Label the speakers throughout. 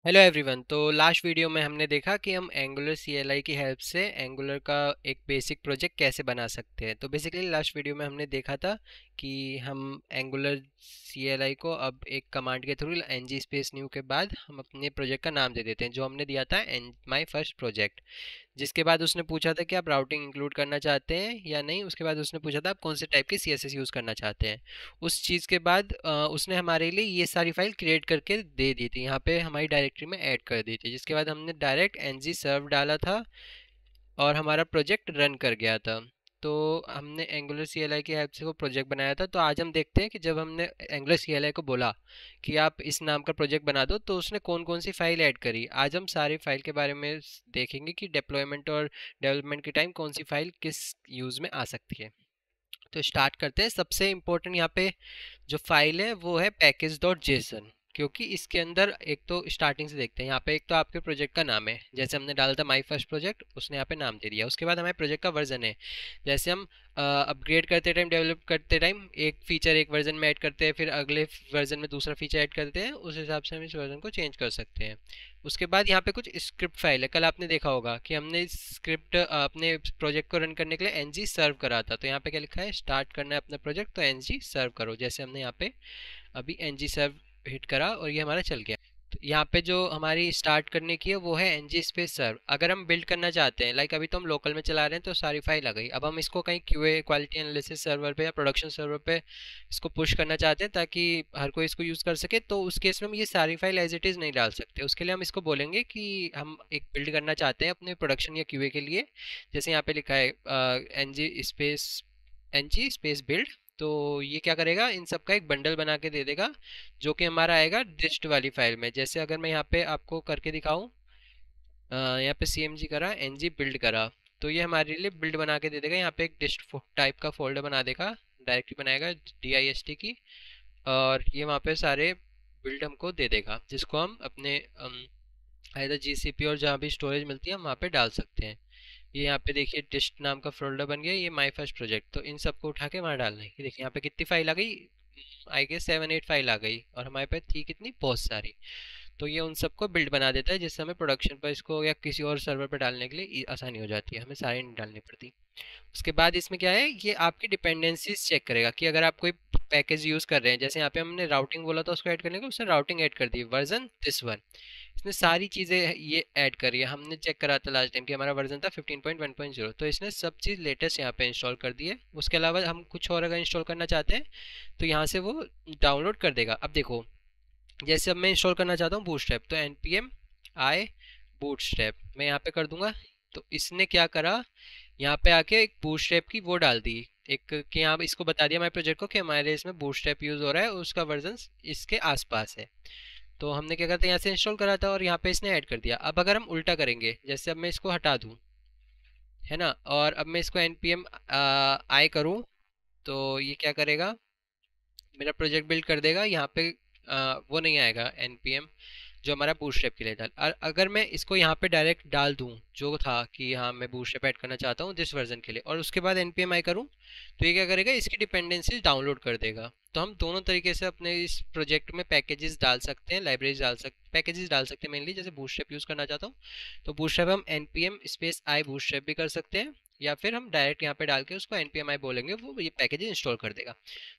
Speaker 1: Hello everyone. तो last video में हमने देखा कि हम एंगुलर सीएलआई की हेल्प से एंगुलर का एक बेसिक प्रोजेक्ट कैसे बना सकते हैं। तो बेसिकली लास्ट वीडियो में हमने देखा था कि हम एंगुलर सीएलआई को अब एक कमांड के थ्रू ng स्पेस न्यू के बाद हम अपने प्रोजेक्ट का नाम दे देते हैं, जो हमने दिया था माई फर्स्ट प्रोजेक्ट। जिसके बाद उसने पूछा था कि आप राउटिंग इंक्लूड करना चाहते हैं या नहीं। उसके बाद उसने पूछा था आप कौन से टाइप की सीएसएस यूज़ करना चाहते हैं। उस चीज़ के बाद उसने हमारे लिए ये सारी फाइल क्रिएट करके दे दी थी, यहाँ पे हमारी डायरेक्टरी में ऐड कर दी थी। जिसके बाद हमने डायरेक्ट ng सर्व डाला था और हमारा प्रोजेक्ट रन कर गया था। तो हमने एंगुलर सीएलआई की हेल्प से वो प्रोजेक्ट बनाया था। तो आज हम देखते हैं कि जब हमने एंगुलर सीएलआई को बोला कि आप इस नाम का प्रोजेक्ट बना दो, तो उसने कौन कौन सी फाइल ऐड करी। आज हम सारी फाइल के बारे में देखेंगे कि डिप्लॉयमेंट और डेवलपमेंट के टाइम कौन सी फाइल किस यूज़ में आ सकती है। तो स्टार्ट करते हैं। सबसे इम्पोर्टेंट यहाँ पे जो फाइल है वो है पैकेज डॉट जेसन, क्योंकि इसके अंदर एक तो स्टार्टिंग से देखते हैं। यहाँ पे एक तो आपके प्रोजेक्ट का नाम है, जैसे हमने डाला था माई फर्स्ट प्रोजेक्ट, उसने यहाँ पे नाम दे दिया। उसके बाद हमारे प्रोजेक्ट का वर्जन है, जैसे हम अपग्रेड करते टाइम, डेवलप करते टाइम एक फीचर एक वर्जन में ऐड करते हैं, फिर अगले वर्जन में दूसरा फीचर ऐड करते हैं, उस हिसाब से हम इस वर्जन को चेंज कर सकते हैं। उसके बाद यहाँ पे कुछ स्क्रिप्ट फाइल है। कल आपने देखा होगा कि हमने स्क्रिप्ट अपने प्रोजेक्ट को रन करने के लिए एनजी सर्व करा था। तो यहाँ पे क्या लिखा है, स्टार्ट करना है अपना प्रोजेक्ट तो एनजी सर्व करो। जैसे हमने यहाँ पे अभी एनजी सर्व हिट करा और ये हमारा चल गया। तो यहाँ पे जो हमारी स्टार्ट करने की है वो है एनजी स्पेस सर्व। अगर हम बिल्ड करना चाहते हैं, लाइक अभी तो हम लोकल में चला रहे हैं तो सारी फाइल आ गई, अब हम इसको कहीं क्यूए क्वालिटी एनालिसिस सर्वर पे या प्रोडक्शन सर्वर पे इसको पुश करना चाहते हैं ताकि हर कोई इसको यूज़ कर सके, तो उस केस में हम ये सारी फाइल एज इट इज़ नहीं डाल सकते। उसके लिए हम इसको बोलेंगे कि हम एक बिल्ड करना चाहते हैं अपने प्रोडक्शन या क्यूए के लिए। जैसे यहाँ पे लिखा है एनजी स्पेस बिल्ड। तो ये क्या करेगा, इन सब का एक बंडल बना के दे देगा, जो कि हमारा आएगा डिस्ट वाली फाइल में। जैसे अगर मैं यहाँ पे आपको करके दिखाऊं, यहाँ पे CMG करा, NG बिल्ड करा, तो ये हमारे लिए बिल्ड बना के दे देगा। यहाँ पे एक डिस्ट टाइप का फोल्डर बना देगा, डायरेक्टरी बनाएगा DIST की, और ये वहाँ पे सारे बिल्ड हमको दे देगा, जिसको हम अपने आइदर GCP और जहाँ भी स्टोरेज मिलती है हम वहाँ पे डाल सकते हैं। ये यहाँ पे देखिए डिस्ट नाम का फोल्डर बन गया, ये माई फर्स्ट प्रोजेक्ट। तो इन सबको उठा के वहाँ डालना है। ये देखिए यहाँ पे कितनी फाइल आ गई, आई गेस 7-8 फाइल आ गई, और हमारे पास थी कितनी, बहुत सारी। तो ये उन सबको बिल्ड बना देता है, जिससे हमें प्रोडक्शन पर इसको या किसी और सर्वर पर डालने के लिए आसानी हो जाती है, हमें सारी नहीं डालनी पड़ती। उसके बाद इसमें क्या है, ये आपकी डिपेंडेंसीज चेक करेगा कि अगर आप कोई पैकेज यूज़ कर रहे हैं, जैसे यहाँ पे हमने राउटिंग बोला था उसको ऐड करने को, उसने राउटिंग ऐड कर दी, वर्जन दिस वन, इसने सारी चीज़ें ये ऐड करी है। हमने चेक करा था लास्ट टाइम कि हमारा वर्जन था 15.1.0, तो इसने सब चीज़ लेटेस्ट यहाँ पे इंस्टॉल कर दी है। उसके अलावा हम कुछ और अगर इंस्टॉल करना चाहते हैं तो यहाँ से वो डाउनलोड कर देगा। अब देखो, जैसे अब मैं इंस्टॉल करना चाहता हूँ बूटस्ट्रैप, तो npm i बूटस्ट्रैप मैं यहाँ पे कर दूंगा। तो इसने क्या करा, यहाँ पे आके एक बूटस्ट्रैप की वो डाल दी, एक कि यहाँ इसको बता दिया हमारे प्रोजेक्ट को कि हमारे इसमें बूटस्ट्रैप यूज़ हो रहा है, उसका वर्जन इसके आसपास है। तो हमने क्या करते हैं, यहाँ से इंस्टॉल करा था और यहाँ पे इसने ऐड कर दिया। अब अगर हम उल्टा करेंगे, जैसे अब मैं इसको हटा दूँ, है ना, और अब मैं इसको npm i करूँ, तो ये क्या करेगा, मेरा प्रोजेक्ट बिल्ड कर देगा। यहाँ पे वो नहीं आएगा npm जो हमारा बूटस्ट्रैप के लिए था। और अगर मैं इसको यहाँ पे डायरेक्ट डाल दूँ जो था कि हाँ मैं बूटस्ट्रैप ऐड करना चाहता हूँ दिस वर्जन के लिए, और उसके बाद npm i करूँ, तो ये क्या करेगा, इसकी डिपेंडेंसीज डाउनलोड कर देगा। तो हम दोनों तरीके से अपने इस प्रोजेक्ट में पैकेजेस डाल सकते हैं, लाइब्रेरीज डाल सकते, पैकेजेस डाल सकते हैं मेनली। जैसे बूटस्ट्रैप यूज़ करना चाहता हूँ तो बूटस्ट्रैप हम npm स्पेस i बूटस्ट्रैप भी कर सकते हैं, या फिर हम डायरेक्ट यहाँ पे डाल के उसको npm i बोलेंगे, वो ये पैकेज इंस्टॉल कर देगा।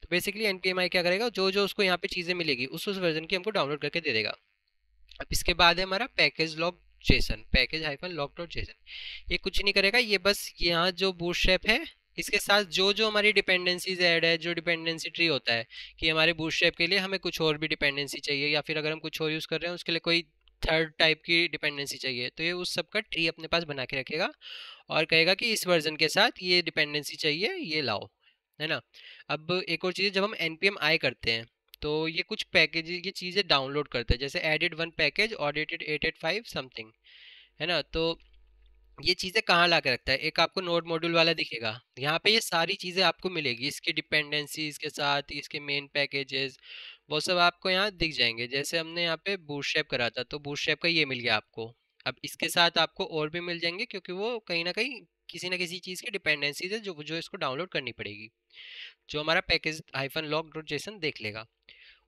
Speaker 1: तो बेसिकली npm i क्या करेगा, जो जो उसको यहाँ पे चीज़ें मिलेगी उस वर्जन की हमको डाउनलोड करके दे देगा। अब इसके बाद है हमारा package log Jason, package hyphen log dot JSON. ये कुछ नहीं करेगा, ये बस यहाँ जो बूटस्ट्रैप है इसके साथ जो जो हमारी डिपेंडेंसीज ऐड है, जो डिपेंडेंसी ट्री होता है कि हमारे बूटस्ट्रैप के लिए हमें कुछ और भी डिपेंडेंसी चाहिए, या फिर अगर हम कुछ और यूज़ कर रहे हैं उसके लिए कोई थर्ड टाइप की डिपेंडेंसी चाहिए, तो ये उस सब का ट्री अपने पास बना के रखेगा और कहेगा कि इस वर्जन के साथ ये डिपेंडेंसी चाहिए, ये लाओ, है ना। अब एक और चीज़, जब हम npm i करते हैं तो ये कुछ पैकेज, ये चीज़ें डाउनलोड करते हैं, जैसे added one package audited 885 something, है ना। तो ये चीज़ें कहाँ ला के रखता है, एक आपको नोड मॉड्यूल वाला दिखेगा, यहाँ पे ये सारी चीज़ें आपको मिलेगी, इसकी डिपेंडेंसीज के साथ इसके मेन पैकेजेस, वो सब आपको यहाँ दिख जाएंगे। जैसे हमने यहाँ पे बूटस्ट्रैप करा था तो बूटस्ट्रैप का ये मिल गया आपको। अब इसके साथ आपको और भी मिल जाएंगे, क्योंकि वो कहीं ना किसी चीज़ की डिपेंडेंसीज है जो जो इसको डाउनलोड करनी पड़ेगी, जो हमारा package hyphen log dot JSON देख लेगा।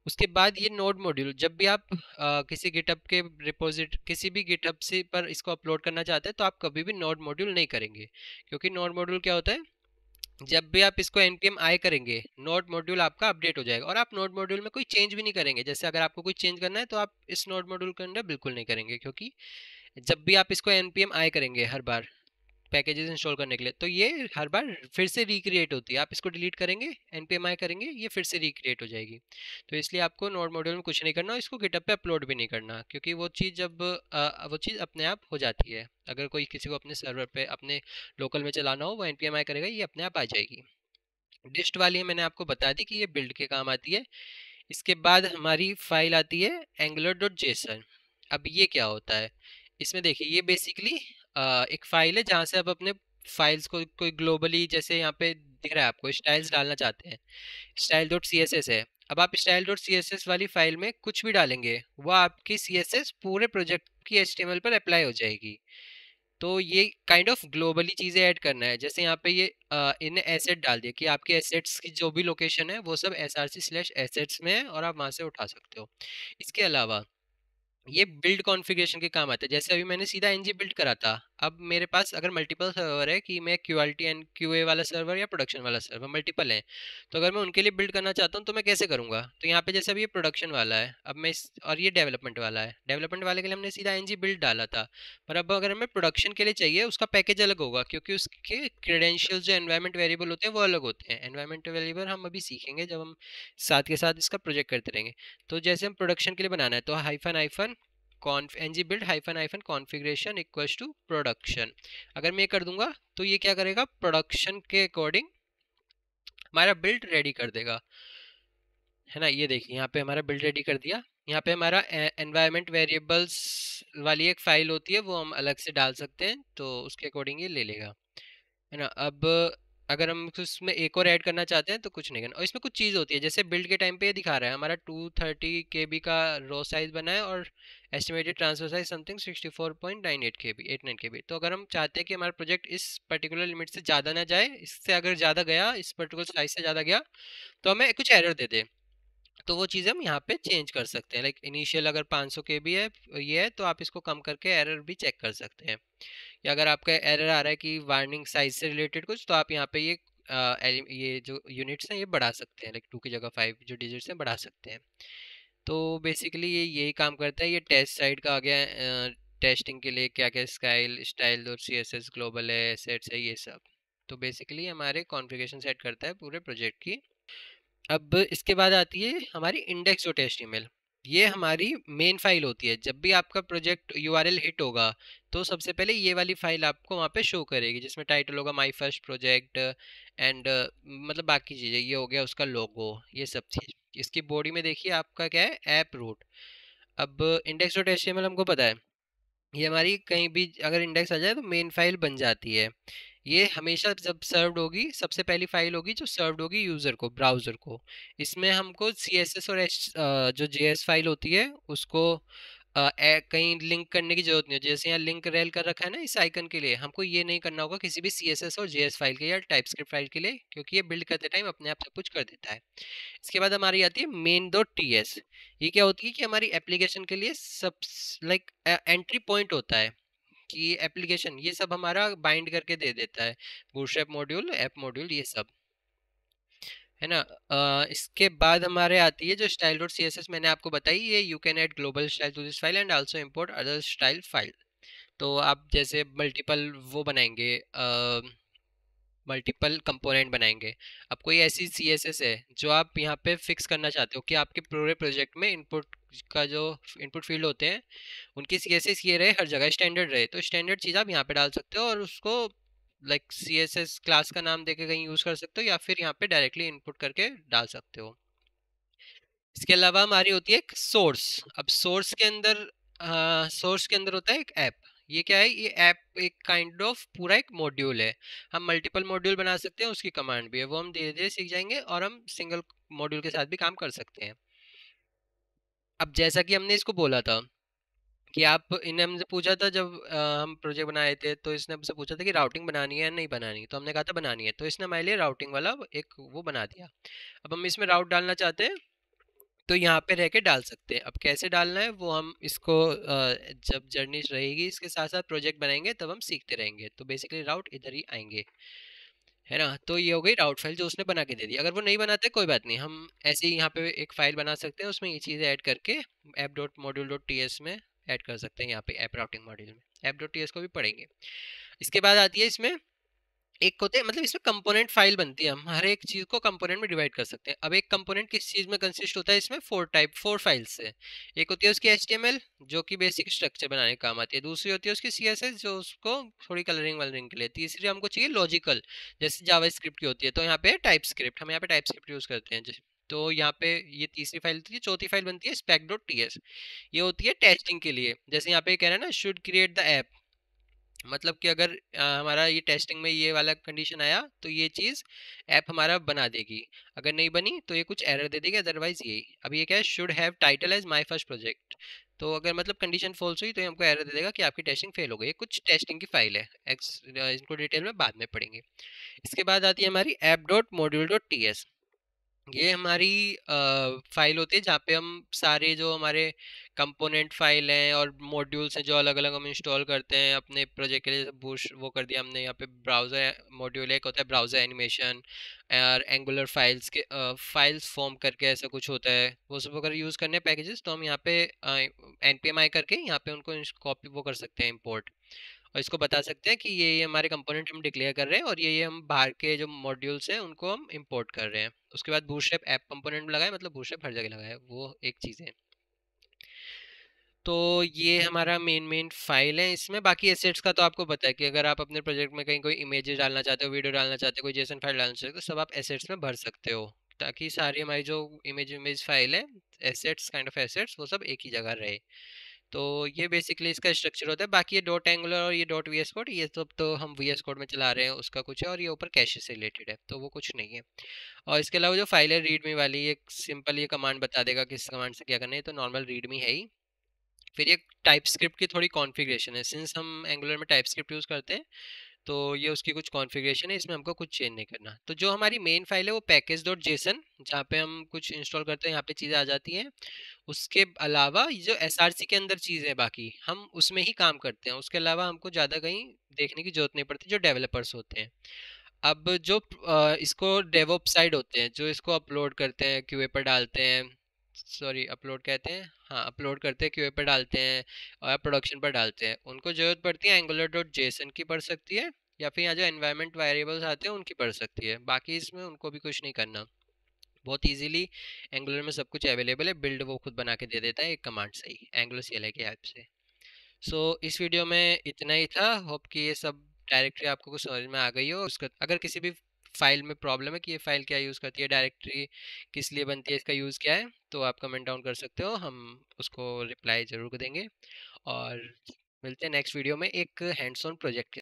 Speaker 1: उसके बाद ये नोड मॉड्यूल, जब भी आप किसी गिटहब के रिपोजिट किसी भी गिटहब से पर इसको अपलोड करना चाहते हैं तो आप कभी भी नोड मॉड्यूल नहीं करेंगे, क्योंकि नोड मॉड्यूल क्या होता है, जब भी आप इसको npm i करेंगे नोड मॉड्यूल आपका अपडेट हो जाएगा, और आप नोड मॉड्यूल में कोई चेंज भी नहीं करेंगे। जैसे अगर आपको कोई चेंज करना है तो आप इस नोड मॉड्यूल के अंदर बिल्कुल नहीं करेंगे, क्योंकि जब भी आप इसको npm i करेंगे हर बार पैकेजेस इंस्टॉल करने के लिए, तो ये हर बार फिर से रिक्रिएट होती है। आप इसको डिलीट करेंगे, npmi करेंगे, ये फिर से रिक्रिएट हो जाएगी। तो इसलिए आपको नोड मॉड्यूल में कुछ नहीं करना और इसको गिटहब पे अपलोड भी नहीं करना, क्योंकि वो चीज़ जब वो चीज़ अपने आप हो जाती है। अगर कोई किसी को अपने सर्वर पे अपने लोकल में चलाना हो, वो npmi करेगा, ये अपने आप आ जाएगी। डिस्ट वाली मैंने आपको बता दी कि ये बिल्ड के काम आती है। इसके बाद हमारी फाइल आती है angular.json। अब ये क्या होता है, इसमें देखिए ये बेसिकली एक फाइल है जहाँ से आप अपने फाइल्स को कोई ग्लोबली, जैसे यहाँ पे दिख रहा है आपको स्टाइल्स डालना चाहते हैं, style.css है। अब आप style.css वाली फाइल में कुछ भी डालेंगे वो आपकी css पूरे प्रोजेक्ट की html पर अप्लाई हो जाएगी। तो ये काइंड ऑफ ग्लोबली चीज़ें ऐड करना है। जैसे यहाँ पे ये इन्हें एसेट डाल दिया कि आपके एसेट्स की जो भी लोकेशन है वो सब src/assets में है और आप वहाँ से उठा सकते हो। इसके अलावा ये बिल्ड कॉन्फ़िगरेशन के काम आता है। जैसे अभी मैंने सीधा एनजी बिल्ड करा था, अब मेरे पास अगर मल्टीपल सर्वर है कि मैं क्यूएलटी एंड क्यूए वाला सर्वर या प्रोडक्शन वाला सर्वर मल्टीपल है, तो अगर मैं उनके लिए बिल्ड करना चाहता हूँ तो मैं कैसे करूँगा। तो यहाँ पे जैसे अभी ये प्रोडक्शन वाला है, अब मैं और ये डेवलपमेंट वाला है, डेवलपमेंट वाले के लिए हमने सीधा एनजी बिल्ड डाला था। पर अब अगर हमें प्रोडक्शन के लिए चाहिए, उसका पैकेज अलग होगा, क्योंकि उसके क्रेडेंशियल्स जो एनवायरमेंट वेरिएबल होते हैं वो अलग होते हैं। एनवायरमेंट वेरिएबल हम अभी सीखेंगे जब हम साथ के साथ इसका प्रोजेक्ट करते रहेंगे। तो जैसे हम प्रोडक्शन के लिए बनाना है तो hyphen hyphen conf ng build hyphen hyphen configuration equals to production. अगर मैं ये कर दूंगा तो ये क्या करेगा, प्रोडक्शन के अकॉर्डिंग हमारा बिल्ड रेडी कर देगा, है ना। ये देखिए यहाँ पे हमारा बिल्ड रेडी कर दिया। यहाँ पे हमारा एनवायरमेंट वेरिएबल्स वाली एक फाइल होती है, वो हम अलग से डाल सकते हैं, तो उसके अकॉर्डिंग ये ले लेगा, है ना। अब अगर हम उसमें एक और ऐड करना चाहते हैं तो कुछ नहीं करना। और इसमें कुछ चीज़ होती है, जैसे बिल्ड के टाइम पे ये दिखा रहा है हमारा 230 KB का रो साइज बना है और estimated transfer size something 64.98 KB 89 KB। तो अगर हम चाहते हैं कि हमारा प्रोजेक्ट इस पर्टिकुलर लिमिट से ज़्यादा ना जाए, इससे अगर ज़्यादा गया, इस पर्टिकुलर साइज से ज़्यादा गया, तो हमें कुछ एरर दे दे, तो वो चीज़ें हम यहाँ पे चेंज कर सकते हैं। लाइक इनिशियल अगर 500 KB है, ये है, तो आप इसको कम करके एरर भी चेक कर सकते हैं। या अगर आपका एरर आ रहा है कि वार्निंग साइज से रिलेटेड कुछ, तो आप यहाँ पे ये जो यूनिट्स हैं ये बढ़ा सकते हैं, लाइक 2 की जगह 5 जो डिजिट्स हैं बढ़ा सकते हैं। तो बेसिकली ये यही काम करता है। ये टेस्ट साइड का आ गया, टेस्टिंग के लिए क्या क्या स्टाइल और CSS ग्लोबल है, एसेट्स है, ये सब। तो बेसिकली हमारे कॉन्फ़िगरेशन सेट करता है पूरे प्रोजेक्ट की। अब इसके बाद आती है हमारी index.html। ये हमारी मेन फाइल होती है। जब भी आपका प्रोजेक्ट URL हिट होगा तो सबसे पहले ये वाली फाइल आपको वहाँ पे शो करेगी, जिसमें टाइटल होगा माय फर्स्ट प्रोजेक्ट एंड मतलब बाकी चीज़ें, ये हो गया उसका लोगो, ये सब चीज़। इसकी बॉडी में देखिए आपका क्या है, ऐप रूट। अब index.html हमको पता है ये हमारी कहीं भी अगर इंडेक्स आ जाए तो मेन फाइल बन जाती है। ये हमेशा जब सर्व्ड होगी, सबसे पहली फाइल होगी जो सर्व्ड होगी यूज़र को, ब्राउज़र को। इसमें हमको CSS और जो JS फाइल होती है उसको कहीं लिंक करने की जरूरत नहीं है। जैसे यहाँ लिंक रेल कर रखा है ना इस आइकन के लिए, हमको ये नहीं करना होगा किसी भी CSS और JS फाइल के या टाइपस्क्रिप्ट फाइल के लिए, क्योंकि ये बिल्ड करते टाइम अपने आप सब कुछ कर देता है। इसके बाद हमारी आती है main.ts। ये क्या होती है कि हमारी एप्लीकेशन के लिए सब लाइक एंट्री पॉइंट होता है कि एप्लीकेशन ये सब हमारा बाइंड करके दे देता है, बूटस्ट्रैप मॉड्यूल, ऐप मॉड्यूल, ये सब, है ना। इसके बाद हमारे आती है जो style.css मैंने आपको बताई, ये you can add global style to this file and also import other style file. तो आप जैसे मल्टीपल वो बनाएंगे, मल्टीपल कंपोनेंट बनाएंगे। अब कोई ऐसी CSS है जो आप यहाँ पे फिक्स करना चाहते हो कि आपके पूरे प्रोजेक्ट में इनपुट का जो इनपुट फील्ड होते हैं उनकी CSS ये रहे, हर जगह स्टैंडर्ड रहे, तो स्टैंडर्ड चीज़ आप यहाँ पे डाल सकते हो और उसको लाइक CSS क्लास का नाम देके कहीं यूज़ कर सकते हो, या फिर यहाँ पे डायरेक्टली इनपुट करके डाल सकते हो। इसके अलावा हमारी होती है एक सोर्स। अब सोर्स के अंदर होता है एक ऐप। ये क्या है, ये ऐप एक काइंड ऑफ पूरा एक मॉड्यूल है। हम मल्टीपल मॉड्यूल बना सकते हैं, उसकी कमांड भी है, वो हम धीरे धीरे सीख जाएंगे और हम सिंगल मॉड्यूल के साथ भी काम कर सकते हैं। अब जैसा कि हमने इसको बोला था कि आप इन्हें हमसे पूछा था जब हम प्रोजेक्ट बनाए थे, तो इसने हमसे पूछा था कि राउटिंग बनानी है या नहीं बनानी, तो हमने कहा था बनानी है, तो इसने हमारे लिए राउटिंग वाला एक वो बना दिया। अब हम इसमें राउट डालना चाहते हैं, तो यहाँ पे रह के डाल सकते हैं। अब कैसे डालना है वो हम इसको जब जर्नी रहेगी इसके साथ साथ प्रोजेक्ट बनाएंगे तब हम सीखते रहेंगे। तो बेसिकली राउट इधर ही आएंगे, है ना। तो ये हो गई राउट फाइल जो उसने बना के दे दी। अगर वो नहीं बनाते कोई बात नहीं, हम ऐसे ही यहाँ पे एक फाइल बना सकते हैं, उसमें ये चीज़ें ऐड करके app dot module dot T S में ऐड कर सकते हैं। यहाँ पे ऐप राउटिंग मॉड्यूल में ऐप डॉट टी एस को भी पढ़ेंगे। इसके बाद आती है इसमें एक होते हैं, मतलब इसमें कंपोनेंट फाइल बनती है। हम हर एक चीज को कंपोनेंट में डिवाइड कर सकते हैं। अब एक कंपोनेंट किस चीज में कंसिस्ट होता है, इसमें फोर फाइल्स से। एक होती है उसकी HTML जो कि बेसिक स्ट्रक्चर बनाने का काम आती है। दूसरी होती है उसकी CSS जो उसको थोड़ी कलरिंग वलरिंग के लिए। तीसरी हमको चाहिए लॉजिकल, जैसे जावास्क्रिप्ट की होती है। तो यहाँ पे टाइप स्क्रिप्ट, हम यहाँ पे टाइप स्क्रिप्ट यूज करते हैं। तो यहाँ पे ये तीसरी फाइल होती है। चौथी फाइल बनती है spec.ts, ये होती है टेस्टिंग के लिए। जैसे यहाँ पे कह रहा है ना शुड क्रिएट द ऐप, मतलब कि अगर हमारा ये टेस्टिंग में ये वाला कंडीशन आया तो ये चीज़ ऐप हमारा बना देगी। अगर नहीं बनी तो ये कुछ एरर दे देगी, अदरवाइज यही। अब ये क्या है, should have title as my first project. तो अगर मतलब कंडीशन फॉल्स हुई तो ये हमको एरर दे देगा कि आपकी टेस्टिंग फेल हो गई। ये कुछ टेस्टिंग की फाइल है, इनको डिटेल में बाद में पढ़ेंगे। इसके बाद आती है हमारी app dot module dot T S. ये हमारी फाइल होती है जहाँ पे हम सारे जो हमारे कंपोनेंट फाइल हैं और मॉड्यूल्स हैं जो अलग अलग हम इंस्टॉल करते हैं अपने प्रोजेक्ट के लिए। बुश वो कर दिया हमने। यहाँ पे ब्राउज़र मॉड्यूल एक होता है, ब्राउज़र एनिमेशन और एंगुलर फाइल्स के फाइल्स फॉर्म करके ऐसा कुछ होता है। वो सब अगर यूज़ करने पैकेजेस तो हम यहाँ पे NPMI करके यहाँ पे उनको कॉपी वो कर सकते हैं, इम्पोर्ट। और इसको बता सकते हैं कि ये हमारे कंपोनेंट हम डिक्लेयर कर रहे हैं और ये हम बाहर के जो मॉड्यूल्स हैं उनको हम इंपोर्ट कर रहे हैं। उसके बाद बूटस्ट्रैप ऐप कंपोनेंट में लगाए, मतलब बूटस्ट्रैप हर जगह लगाए, वो एक चीज़ है। तो ये हमारा मेन फाइल है। इसमें बाकी एसेट्स का तो आपको पता है कि अगर आप अपने प्रोजेक्ट में कहीं कोई इमेजेस डालना चाहते हो, वीडियो डालना चाहते हो, कोई जेसन फाइल डालना चाहते हो, तो सब आप एसेट्स में भर सकते हो, ताकि सारी हमारी जो इमेज फाइल है, एसेट्स काइंड ऑफ एसेट्स, वो सब एक ही जगह रहे। तो ये बेसिकली इसका स्ट्रक्चर होता है। बाकी ये डॉट एंगुलर और ये डॉट वी एस कोड, ये सब तो हम वी एस कोड में चला रहे हैं, उसका कुछ है। और ये ऊपर कैशे से रिलेटेड है, तो वो कुछ नहीं है। और इसके अलावा जो फाइल है रीडमी वाली, ये सिंपल ये कमांड बता देगा किस कमांड से क्या करना है, तो नॉर्मल रीडमी है ही। फिर ये टाइप स्क्रिप्ट की थोड़ी कॉन्फ़िगरेशन है। सिंस हम एंगुलर में टाइप स्क्रिप्ट यूज़ करते हैं तो ये उसकी कुछ कॉन्फ़िगरेशन है, इसमें हमको कुछ चेंज नहीं करना। तो जो हमारी मेन फाइल है वो पैकेज डॉट जेसन, जहाँ पे हम कुछ इंस्टॉल करते हैं यहाँ पे चीज़ें आ जाती हैं। उसके अलावा ये जो SRC के अंदर चीज़ है बाकी हम उसमें ही काम करते हैं। उसके अलावा हमको ज़्यादा कहीं देखने की जरूरत नहीं पड़ती, जो डेवलपर्स होते हैं। अब जो इसको डेवऑप साइड होते हैं जो इसको अपलोड करते हैं, क्यूए पर डालते हैं, सॉरी अपलोड कहते हैं, हाँ अपलोड करते हैं, क्यूए पर डालते हैं और प्रोडक्शन पर डालते हैं, उनको जरूरत पड़ती है एंगुलर डॉट जेसन की पड़ सकती है, या फिर यहाँ जो एनवायरनमेंट वेरिएबल्स आते हैं उनकी पड़ सकती है। बाकी इसमें उनको भी कुछ नहीं करना, बहुत इजीली एंगुलर में सब कुछ अवेलेबल है। बिल्ड वो खुद बना के दे देता है एक कमांड से ही, एंगुलर CLI की हेल्प से। सो इस वीडियो में इतना ही था। होप कि ये सब डायरेक्टरी आपको कुछ समझ में आ गई हो। उसका अगर किसी भी फाइल में प्रॉब्लम है कि ये फाइल क्या यूज़ करती है, डायरेक्टरी किस लिए बनती है, इसका यूज़ क्या है, तो आप कमेंट डाउन कर सकते हो, हम उसको रिप्लाई ज़रूर देंगे। और मिलते हैं नेक्स्ट वीडियो में एक हैंड्स ऑन प्रोजेक्ट के